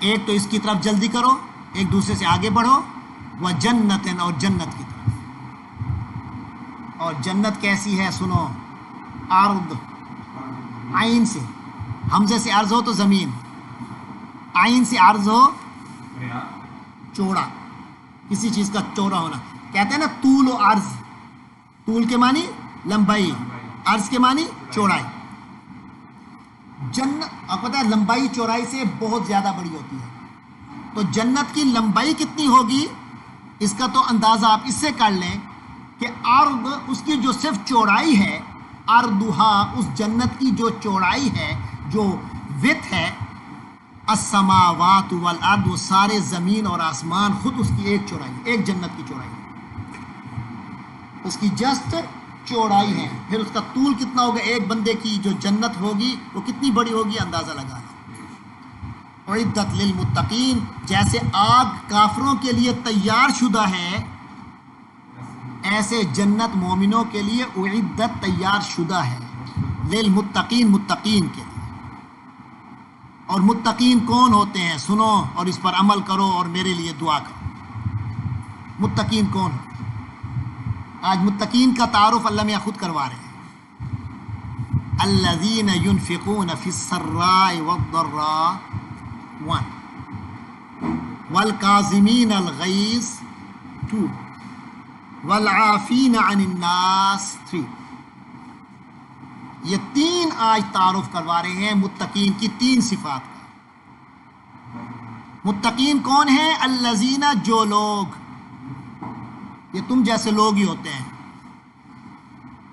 [SPEAKER 1] ایک تو اس کی طرف جلدی کرو، ایک دوسرے سے آگے بڑھو. وہ جنتن، اور جنت کی طرف. اور جنت کیسی ہے سنو، عرض، عین سے، حمزے سے عرض ہو تو زمین، عین سے عرض ہو چوڑا، کسی چیز کا چوڑا ہونا. کہتے ہیں نا طول و عرض، طول کے معنی لمبائی، عرض کے معنی چوڑائی. جنت آپ پتہ ہے لمبائی چوڑائی سے بہت زیادہ بڑی ہوتی ہے. تو جنت کی لمبائی کتنی ہوگی اس کا تو اندازہ آپ اس سے کر لیں کہ عرض اس کی جو صرف چوڑائی ہے، عرضھا، اس جنت کی جو چوڑائی ہے، جو وڈتھ ہے، السماوات والارض، وہ سارے زمین اور آسمان خود اس کی ایک چوڑائی، ایک جنت کی چوڑائی ہے، اس کی جسٹ چوڑائی ہے. پھر اس کا طول کتنا ہوگا، ایک بندے کی جو جنت ہوگی وہ کتنی بڑی ہوگی، اندازہ لگا لیں. اعدت للمتقین، جیسے آگ کافروں کے لیے تیار شدہ ہے، ایسے جنت مومنوں کے لیے اعدت تیار شدہ ہے، للمتقین متقین کے لیے۔ اور متقین کون ہوتے ہیں؟ سنو اور اس پر عمل کرو اور میرے لیے دعا کرو۔ متقین کون ہوتے ہیں؟ آج متقین کا تعارف اللہ میاں خود کروا رہے ہیں۔ الذین ينفقون فی السراء والضراء 1، والکاظمین الغیظ 2، والعافین عن الناس 3۔ یہ 3 آج تعارف کروا رہے ہیں متقین کی 3 صفات کا۔ متقین کون ہیں؟ الذین، جو لوگ، یہ تم جیسے لوگ ہی ہوتے ہیں،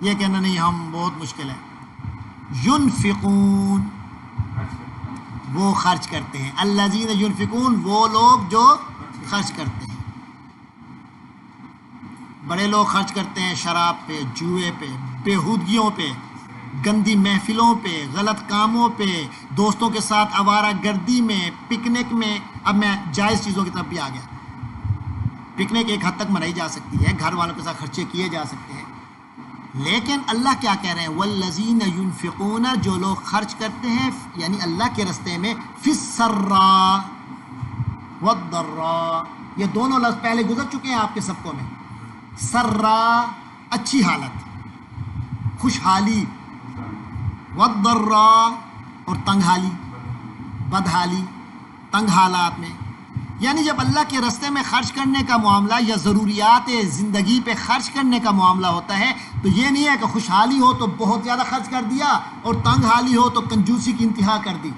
[SPEAKER 1] یہ کہنا نہیں ہم بہت مشکل ہے۔ ينفقون، وہ خرچ کرتے ہیں۔ الذین ينفقون، وہ لوگ جو خرچ کرتے ہیں۔ بڑے لوگ خرچ کرتے ہیں شراب پہ، جوئے پہ، بےہودگیوں پہ، گندی محفلوں پہ، غلط کاموں پہ، دوستوں کے ساتھ آوارہ گردی میں، پکنک میں۔ اب میں جائز چیزوں کی طرف بھی آ گیا۔ پکنک ایک حد تک منائی جا سکتی ہے، گھر والوں کے ساتھ خرچے کیے جا سکتے ہیں، لیکن اللہ کیا کہہ رہے ہیں؟ والذین ينفقون، جو لوگ خرچ کرتے ہیں یعنی اللہ کے راستے میں، فی السراء والضراء، یہ دونوں لفظ پہلے گزر چکے ہیں آپ کے سبقوں میں۔ سرا، اچھی حالت، خوشحالی، والضراء، اور تنگ حالی، بدحالی، تنگ حالات میں۔ یعنی جب اللہ کے راستے میں خرچ کرنے کا معاملہ یا ضروریات زندگی پہ خرچ کرنے کا معاملہ ہوتا ہے تو یہ نہیں ہے کہ خوشحالی ہو تو بہت زیادہ خرچ کر دیا اور تنگ حالی ہو تو کنجوسی کی انتہا کر دی،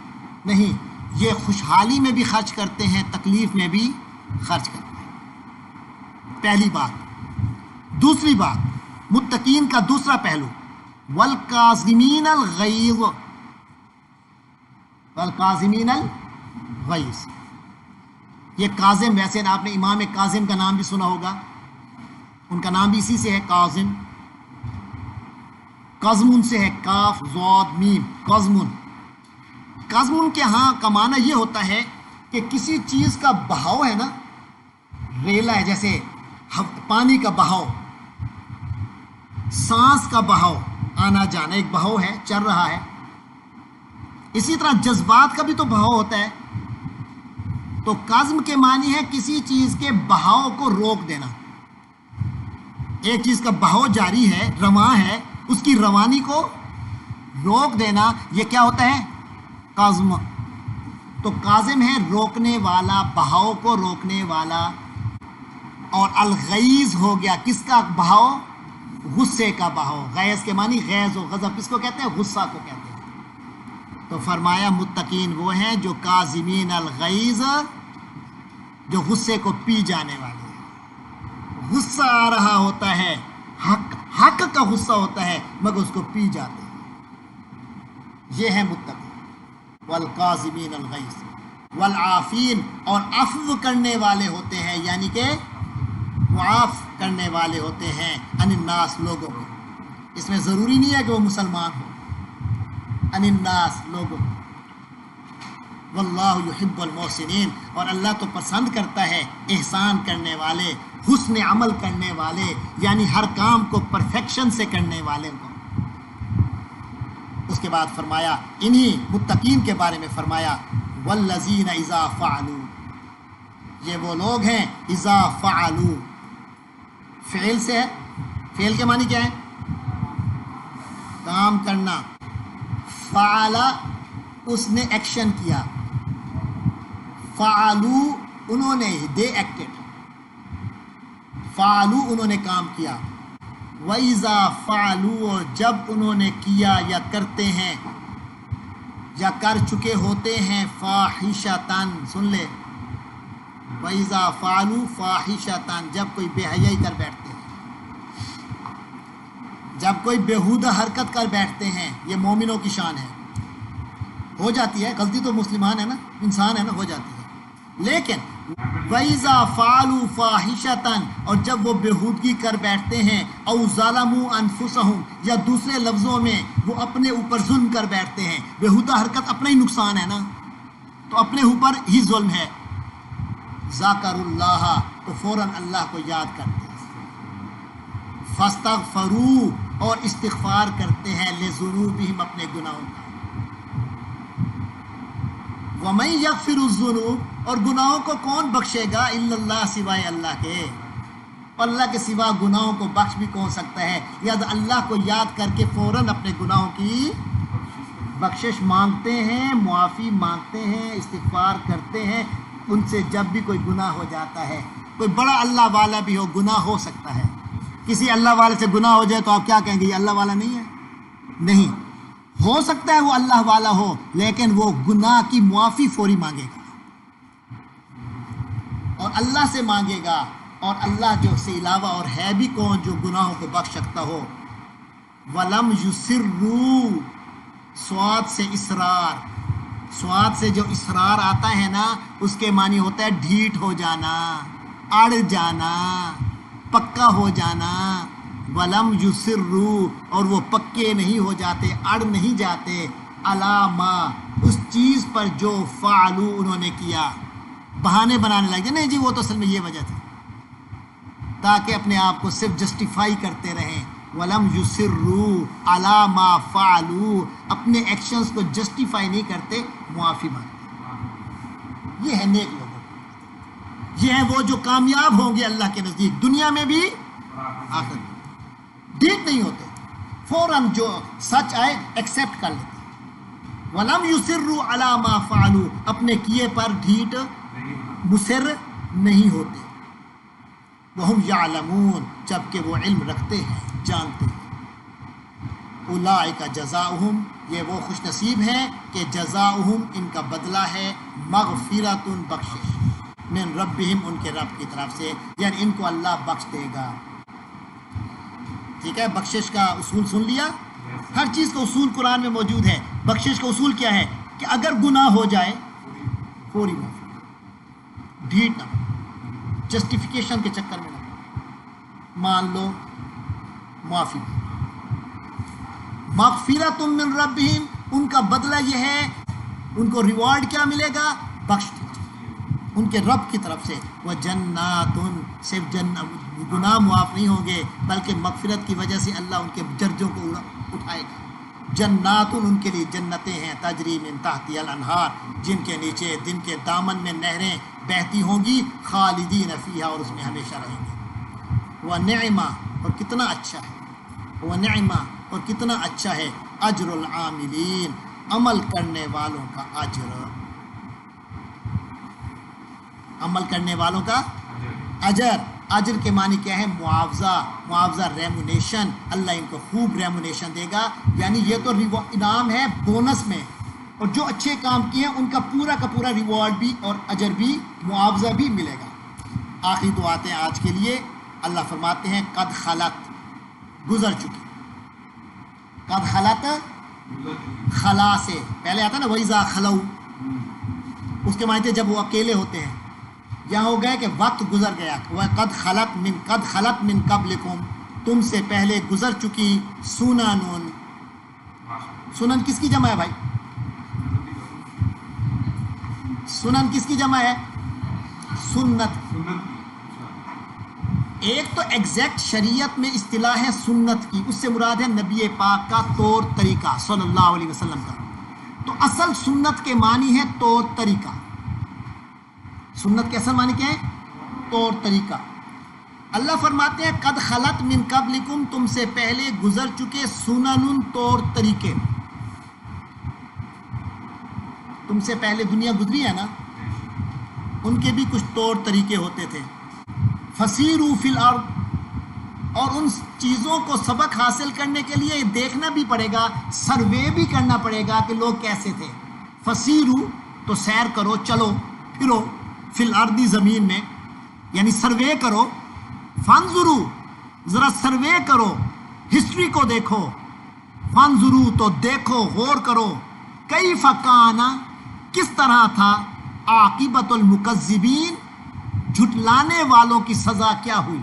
[SPEAKER 1] نہیں، یہ خوشحالی میں بھی خرچ کرتے ہیں، تکلیف میں بھی خرچ کرتے ہیں، پہلی بات۔ دوسری بات، متقین کا دوسرا پہلو، والکاظمین الغیظ، والکاظمین الغیظ۔ یہ کاظم، ویسے آپ نے امام کاظم کا نام بھی سنا ہوگا، ان کا نام بھی اسی سے ہے، کاظم۔ قزم سے ہے، کاف ضاد میم، قزم۔ قزم کے ہاں کا معنی یہ ہوتا ہے کہ کسی چیز کا بہاؤ ہے نا، ریلا ہے، جیسے پانی کا بہاؤ، سانس کا بہاؤ، آنا جانا ایک بہاؤ ہے، چل رہا ہے۔ اسی طرح جذبات کا بھی تو بہاؤ ہوتا ہے۔ تو قزم کے معنی ہے کسی چیز کے بہاؤ کو روک دینا۔ ایک چیز کا بہاؤ جاری ہے، رواں ہے، اس کی روانی کو روک دینا، یہ کیا ہوتا ہے؟ قزم۔ تو قازم ہے روکنے والا، بہاؤ کو روکنے والا۔ اور الغیظ ہو گیا کس کا بہاؤ؟ غصے کا بہاؤ۔ غیظ کے معنی غیظ و غضب کس کو کہتے ہیں؟ غصہ کو کہتے ہیں۔ تو فرمایا متقین وہ ہیں جو کاظمین الغیظ، جو غصے کو پی جانے والے ہیں۔ غصہ آ رہا ہوتا ہے، حق کا غصہ ہوتا ہے، مگر اس کو پی جاتے ہیں، یہ ہے متقین۔ والکاظمین الغیظ والعافین، اور عفو کرنے والے ہوتے ہیں، یعنی کہ معاف کرنے والے ہوتے ہیں، عن الناس، لوگوں کو۔ اس میں ضروری نہیں ہے کہ وہ مسلمان ہو، عن الناس، لوگوں کو۔ واللہ یحب المحسنین، اور اللہ تو پسند کرتا ہے احسان کرنے والے، حسن عمل کرنے والے، یعنی ہر کام کو پرفیکشن سے کرنے والے کو۔ اس کے بعد فرمایا انہی متقین کے بارے میں فرمایا والذین اذا فعلوا، یہ وہ لوگ ہیں اذا فعلوا، فعل سے ہے، فعل کے معنی کیا ہے؟ کام کرنا۔ فعل، اس نے ایکشن کیا، فعلوا، انہوں نے، دے ایکٹڈ، فعلوا، انہوں نے کام کیا۔ وَإِذَا فَعَلُوا، جب انہوں نے کیا یا کرتے ہیں یا کر چکے ہوتے ہیں، فَاحِشَةً، سن لے، وَإِذَا فَعَلُوا فَاحِشَةً، جب کوئی بے حیائی کر بیٹھتے ہیں، جب کوئی بیہودہ حرکت کر بیٹھتے ہیں، یہ مومنوں کی شان ہے۔ ہو جاتی ہے غلطی، تو مسلمان ہے نا، انسان ہے نا، ہو جاتی ہے، لیکن وَإِذَا فَعَلُوا فَاحِشَةً، اور جب وہ بےہودگی کر بیٹھتے ہیں، او ظَلَمُوا أَنفُسَهُمْ، یا دوسرے لفظوں میں وہ اپنے اوپر ظلم کر بیٹھتے ہیں۔ بےہودہ حرکت اپنا ہی نقصان ہے نا، تو اپنے اوپر ہی ظلم ہے. ذاکر اللہ تو فوراً اللہ کو یاد کرتے ہیں. فاستغفروا اور استغفار کرتے ہیں لذنوبہم اپنے گناہوں کا. وَمَن يَغْفِرُ الذُّنُوبَ اور گناہوں کو کون بخشے گا الا اللہ سوائے اللہ کے. اللہ کے سوا گناہوں کو بخش بھی کون سکتا ہے. یاد اللہ کو یاد کر کے فوراً اپنے گناہوں کی بخشش مانگتے ہیں, معافی مانگتے ہیں, استغفار کرتے ہیں. ان سے جب بھی کوئی گناہ ہو جاتا ہے, کوئی بڑا اللہ والا بھی ہو, گناہ ہو سکتا ہے. کسی اللہ والے سے گناہ ہو جائے تو آپ کیا کہیں گے, یہ اللہ والا نہیں ہے؟ نہیں, ہو سکتا ہے وہ اللہ والا ہو, لیکن وہ گناہ کی معافی فوری مانگے گا اور اللہ سے مانگے گا. اور اللہ جو سے علاوہ اور ہے بھی کون جو گناہوں کو بخش سکتا ہو. ولم یسروا, سواد سے اصرار, سواد سے جو اصرار آتا ہے نا اس کے معنی ہوتا ہے ڈھیٹ ہو جانا, اڑ جانا, پکا ہو جانا. ولم یسروا اور وہ پکے نہیں ہو جاتے, اڑ نہیں جاتے. علامہ اس چیز پر جو فعلوا انہوں نے کیا, بہانے بنانے لگے نہیں جی وہ تو اصل میں یہ وجہ تھی, تاکہ اپنے آپ کو صرف جسٹیفائی کرتے رہیں. ولم یسروا علی ما فعلوا, اپنے ایکشنز کو جسٹیفائی نہیں کرتے, معافی مانگتے. یہ ہے نیک لوگوں, یہ ہے وہ جو کامیاب ہوں گے اللہ کے نزدیک, دنیا میں بھی آخرت میں. ڈھیٹ نہیں ہوتے, فوراً جو سچ آئے ایکسیپٹ کر لیتے. ولم یسروا علی ما فعلوا, اپنے کیے پر ڈھیٹ مصر نہیں ہوتے. وہم یعلمون, جبکہ وہ علم رکھتے ہیں, جانتے ہیں. اولئک جزاؤہم, یہ وہ خوش نصیب ہیں کہ جزاؤہم ان کا بدلہ ہے مغفرۃ, بخشش, من ربہم ان کے رب کی طرف سے, یعنی ان کو اللہ بخش دے گا. ٹھیک ہے, بخشش کا اصول سن لیا. ہر چیز کا اصول قرآن میں موجود ہے. بخشش کا اصول کیا ہے کہ اگر گناہ ہو جائے فوری معافی, ڈھیٹ نہ, جسٹیفیکیشن کے چکر میں نہ, مان لو معافی. مغفرۃ من ربہم, ان کا بدلہ یہ ہے, ان کو ریوارڈ کیا ملے گا, بخش دیا ان کے رب کی طرف سے. وہ جناتن, صرف گناہ معاف نہیں ہوں گے بلکہ مغفرت کی وجہ سے اللہ ان کے درجوں کو اٹھائے گا. جناتن, ان کے لیے جنتیں ہیں, تجری من تحتها الانہار, جن کے نیچے دن کے دامن میں نہریں بہتی ہوں گی, خالدین فیہا, اور اس میں ہمیشہ رہیں گے. وَنِعْمَ, اور کتنا اچھا ہے, وَنِعْمَ, اور کتنا اچھا ہے, اجر العاملین, عمل کرنے والوں کا اجر. عمل کرنے والوں کا اجر. اجر کے معنی کیا ہے, معاوضہ, معاوضہ ریمونیشن. اللہ ان کو خوب ریمونیشن دے گا, یعنی یہ تو انعام ہے بونس میں, اور جو اچھے کام کیے ہیں ان کا پورا ریوارڈ بھی اور اجر بھی, معاوضہ بھی ملے گا. آخری تو آتے ہیں آج کے لیے. اللہ فرماتے ہیں قد خلت, گزر چکی. قد خلت, خلا سے پہلے آتا نا وَإِذَا خَلَوْا, اس کے معنی تھے جب وہ اکیلے ہوتے ہیں. یہاں ہو گئے کہ وقت گزر گیا. قد خلت من قبلکم, تم سے پہلے گزر چکی. سنن, سنن کس کی جمع ہے بھائی, سنن کس کی جمع ہے, سنت. ایک تو ایگزیکٹ شریعت میں اصطلاح ہے سنت کی, اس سے مراد ہے نبی پاک کا طور طریقہ صلی اللہ علیہ وسلم کا. تو اصل سنت کے معنی ہے طور طریقہ. سنت کے اصل معنی کیا ہے, طور طریقہ. اللہ فرماتے ہیں قد خلت من قبلکم, تم سے پہلے گزر چکے, سنن, طور طریقے. تم سے پہلے دنیا گزری ہے نا, ان کے بھی کچھ طور طریقے ہوتے تھے. فسیروا فی الارض, اور ان چیزوں کو سبق حاصل کرنے کے لیے دیکھنا بھی پڑے گا, سروے بھی کرنا پڑے گا کہ لوگ کیسے تھے. فسیروا تو سیر کرو, چلو پھرو, فی الارض زمین میں, یعنی سروے کرو. فانظروا, ذرا سروے کرو, ہسٹری کو دیکھو. فانظروا تو دیکھو, غور کرو. کیف کان, کس طرح تھا, عاقبۃ المکذبین, جھٹلانے والوں کی سزا کیا ہوئی.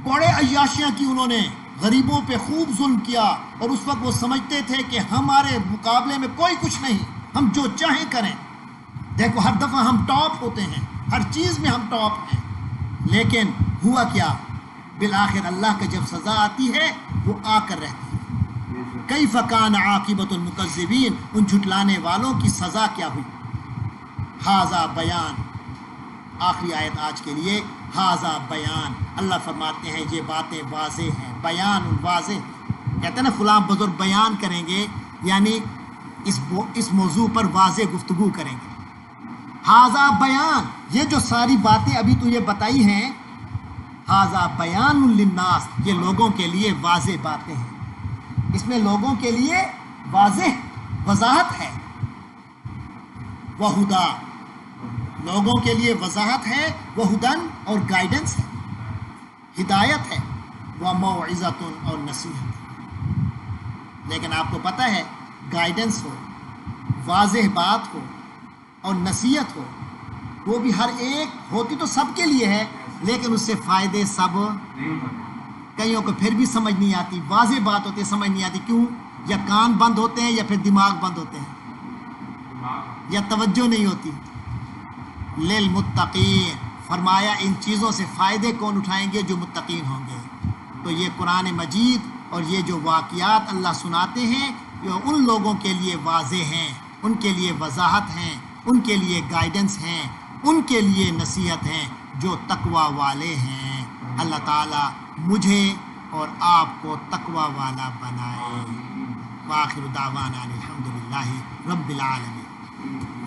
[SPEAKER 1] بڑے عیاشیاں کی انہوں نے, غریبوں پہ خوب ظلم کیا, اور اس وقت وہ سمجھتے تھے کہ ہمارے مقابلے میں کوئی کچھ نہیں, ہم جو چاہیں کریں. دیکھو ہر دفعہ ہم ٹاپ ہوتے ہیں، ہر چیز میں ہم ٹاپ ہیں، لیکن ہوا کیا؟ بالآخر اللہ کا جب سزا آتی ہے وہ آ کر رہتی ہے۔ کیف کان عاقبۃ المکذبین، ان جھٹلانے والوں کی سزا کیا ہوئی؟ ھذا بیان، آخری آیت آج کے لیے، ھذا بیان، اللہ فرماتے ہیں یہ باتیں واضح ہیں، بیان واضح، کہتے ہیں نا فلاں بزرگ بیان کریں گے، یعنی اس موضوع پر واضح گفتگو کریں گے۔ ھذا بیان، یہ جو ساری باتیں ابھی تو یہ بتائی ہیں، ھذا بیان للناس، یہ لوگوں کے لیے واضح باتیں ہیں، اس میں لوگوں کے لیے واضح وضاحت ہے، وہدا، لوگوں کے لیے وضاحت ہے، وہدن اور گائیڈنس ہے، ہدایت ہے، وموعظۃ اور نصیحت ہے۔ لیکن آپ کو پتہ ہے گائیڈنس ہو، واضح بات ہو اور نصیحت ہو، وہ بھی ہر ایک ہوتی تو سب کے لیے ہے، لیکن اس سے فائدے سب، کئیوں کو پھر بھی سمجھ نہیں آتی، واضح بات ہوتی ہے سمجھ نہیں آتی، کیوں؟ یا کان بند ہوتے ہیں یا پھر دماغ بند ہوتے ہیں، یا توجہ نہیں ہوتی۔ للمتقین، فرمایا ان چیزوں سے فائدے کون اٹھائیں گے؟ جو متقین ہوں گے۔ تو یہ قرآن مجید اور یہ جو واقعات اللہ سناتے ہیں یہ ان لوگوں کے لیے واضح ہیں، ان کے لیے وضاحت ہیں، ان کے لیے گائیڈنس ہیں، ان کے لیے نصیحت ہیں جو تقوی والے ہیں۔ اللہ تعالیٰ مجھے اور آپ کو تقوی والا بنائے۔ وآخر دعوانا الحمدللہ رب العالمین۔